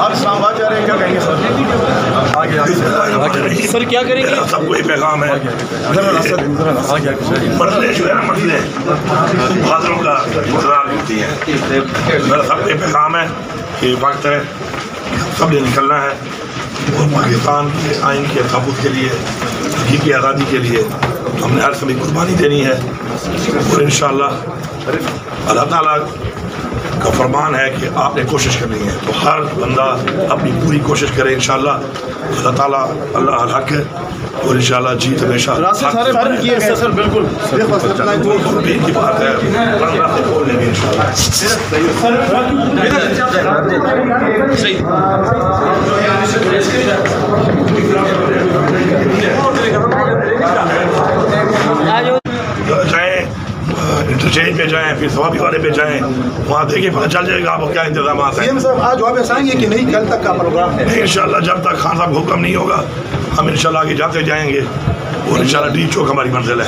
आप इस्लामाबाद जा रहे हैं, क्या कहेंगे सर? सर क्या करेंगे? सबको ये पैगाम है, मसले जो है ना, मसले बादलों का इंतजार होती है। मेरा सबको ये पैगाम है कि वक्त है, सब ने निकलना है और पाकिस्तान के आइन के तहफ़्फ़ुज़ के लिए, हकीकी आज़ादी के लिए हमने हर समय कुर्बानी देनी है। और इंशाअल्लाह अल्लाह ताला का फरमान है कि आपने कोशिश करनी है, तो हर बंदा अपनी पूरी कोशिश करे। इंशाअल्लाह अल्लाह ताला अल्लाह अल हक है और इंशाअल्लाह जीत हमेशा सर बिल्कुल की बात है। इंटरचेंज पे जाएं, फिर सवाबी वाले पे जाएं, वहाँ देखिए पता चल जाएगा आपको क्या इंतजाम है। सीएम साहब आज वापस आएंगे कि नहीं? कल तक का प्रोग्राम है? नहीं, इंशाल्लाह जब तक खान साहब हुक्म नहीं होगा हम इंशाल्लाह आगे जाते जाएंगे और इंशाल्लाह डी चौक हमारी मंजिल है।